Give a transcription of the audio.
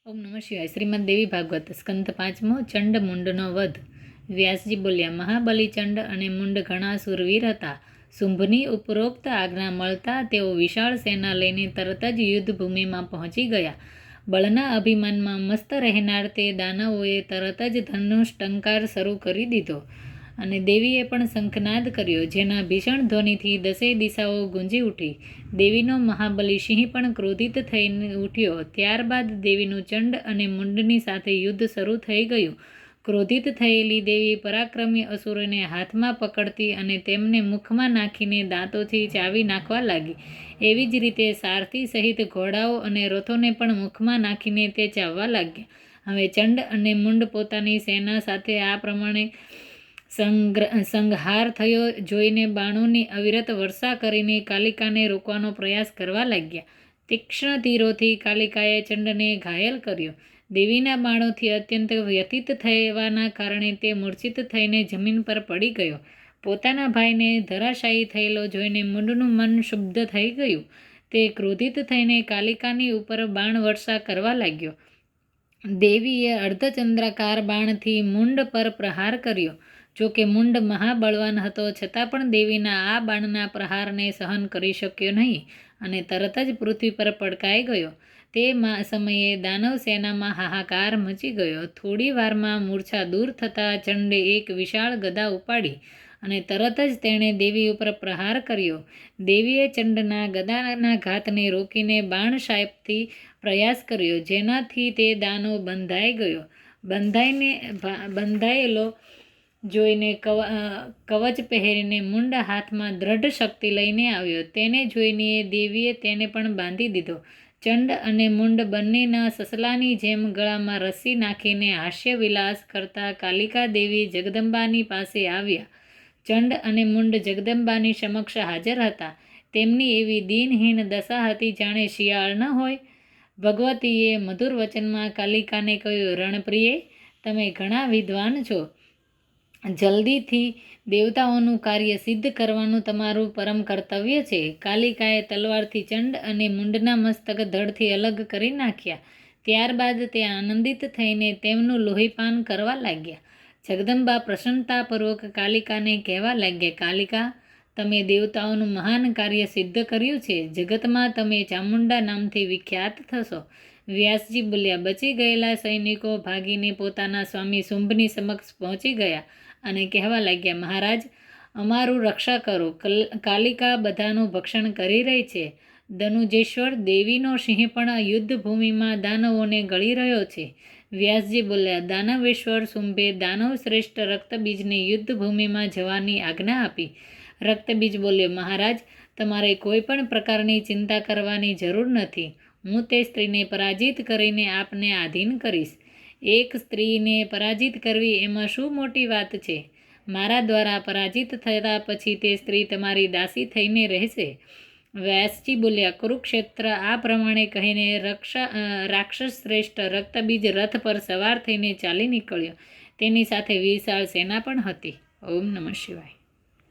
ઓમ નમઃ શિવાય. શ્રીમદ દેવી ભાગવત સ્કંદ 5 ચંડ મુંડનો વધ. વ્યાસજી બોલ્યા, મહાબલી ચંડ અને મુંડ ઘણા સુરવીર હતા. શુંભની ઉપરોક્ત આજ્ઞા મળતા તેઓ વિશાળ સેના લઈને તરત જ યુદ્ધભૂમિમાં પહોંચી ગયા. બળના અભિમાનમાં મસ્ત રહેનાર તે દાનવોએ તરત જ ધનુષ ટંકાર શરૂ કરી દીધો અને દેવીએ પણ શંખનાદ કર્યો, જેના ભીષણ ધ્વનિથી દસે દિશાઓ ગુંજી ઉઠી. દેવીનો મહાબલી સિંહ પણ ક્રોધિત થઈને ઉઠ્યો. ત્યારબાદ દેવીનું ચંડ અને મુંડની સાથે યુદ્ધ શરૂ થઈ ગયું. ક્રોધિત થયેલી દેવી પરાક્રમી અસુરોને હાથમાં પકડતી અને તેમને મુખમાં નાખીને દાંતોથી ચાવી નાખવા લાગી. એવી જ રીતે સારથી સહિત ઘોડાઓ અને રથોને પણ મુખમાં નાખીને તે ચાવવા લાગ્યા. હવે ચંડ અને મુંડ પોતાની સેના સાથે આ પ્રમાણે સંહાર થયો જોઈને બાણોની અવિરત વર્ષા કરીને કાલિકાને રોકવાનો પ્રયાસ કરવા લાગ્યા. તીક્ષ્ણ તીરોથી કાલિકાએ ચંડને ઘાયલ કર્યો. દેવીના બાણોથી અત્યંત વ્યથિત થવાના કારણે તે મૂર્છિત થઈને જમીન પર પડી ગયો. પોતાના ભાઈને ધરાશાયી થયેલો જોઈને મુંડનું મન શુદ્ધ થઈ ગયું. તે ક્રોધિત થઈને કાલિકાની ઉપર બાણ વર્ષા કરવા લાગ્યો. દેવીએ અર્ધચંદ્રાકાર બાણથી મુંડ પર પ્રહાર કર્યો. જોકે મુંડ મહાબળવાન હતો, છતાં પણ દેવીના આ બાણના પ્રહારને સહન કરી શક્યો નહીં અને તરત જ પૃથ્વી પર પટકાઈ ગયો. તે સમયે દાનવ સેનામાં હાહાકાર મચી ગયો. થોડી વારમાં મૂર્છા દૂર થતાં ચંડે એક વિશાળ ગદા ઉપાડી અને તરત જ તેણે દેવી ઉપર પ્રહાર કર્યો. દેવીએ ચંડના ગદાના ઘાતને રોકીને બાણશાયપથી પ્રયાસ કર્યો, જેનાથી તે દાનવ બંધાઈ ગયો. બંધાયેલો જોઈને કવચ પહેરીને મુંડ હાથમાં દ્રઢ શક્તિ લઈને આવ્યો. તેને જોઈને દેવીએ તેને પણ બાંધી દીધો. ચંડ અને મુંડ બંનેના સસલાની જેમ ગળામાં રસ્સી નાખીને હાસ્યવિલાસ કરતા કાલિકા દેવી જગદંબાની પાસે આવ્યા. ચંડ અને મુંડ જગદંબાની સમક્ષ હાજર હતા. તેમની એવી દીનહીન દશા હતી જાણે શિયાળ ન હોય. ભગવતીએ મધુર વચનમાં કાલિકાને કહ્યું, રણપ્રિયે, તમે ઘણા વિદ્વાન છો. જલ્દીથી દેવતાઓનું કાર્ય સિદ્ધ કરવાનું તમારું પરમ કર્તવ્ય છે. કાલિકાએ તલવારથી ચંડ અને મુંડના મસ્તક ધડથી અલગ કરી નાખ્યા. ત્યારબાદ તે આનંદિત થઈને તેમનું લોહીપાન કરવા લાગ્યા. જગદંબા પ્રસન્નતાપૂર્વક કાલિકાને કહેવા લાગ્યા, કાલિકા, તમે દેવતાઓનું મહાન કાર્ય સિદ્ધ કર્યું છે. જગતમાં તમે ચામુંડા નામથી વિખ્યાત થશો. વ્યાસજી બોલ્યા, બચી ગયેલા સૈનિકો ભાગીને પોતાના સ્વામી શુંભની સમક્ષ પહોંચી ગયા અને કહેવા લાગ્યા, મહારાજ, અમારું રક્ષા કરો. કાલિકા બધાનું ભક્ષણ કરી રહી છે. દનુજેશ્વર દેવીનો સિંહ પણ યુદ્ધભૂમિમાં દાનવોને ગળી રહ્યો છે. વ્યાસજી બોલ્યા, દાનવેશ્વર શુંભે દાનવ શ્રેષ્ઠ રક્તબીજને યુદ્ધભૂમિમાં જવાની આજ્ઞા આપી. રક્તબીજ બોલ્યો, મહારાજ, તમારે કોઈ પણ પ્રકારની ચિંતા કરવાની જરૂર નથી. હું તે સ્ત્રીને પરાજિત કરીને આપને આધીન કરીશ. એક સ્ત્રીને પરાજિત કરવી એમાં શું મોટી વાત છે? મારા દ્વારા પરાજિત થયા પછી તે સ્ત્રી તમારી દાસી થઈને રહેશે. વ્યાસજી બોલ્યા, કુરુક્ષેત્ર આ પ્રમાણે કહીને રાક્ષસ શ્રેષ્ઠ રક્તબીજ રથ પર સવાર થઈને ચાલી નીકળ્યો. તેની સાથે વિશાળ સેના પણ હતી. ઓમ નમઃ શિવાય.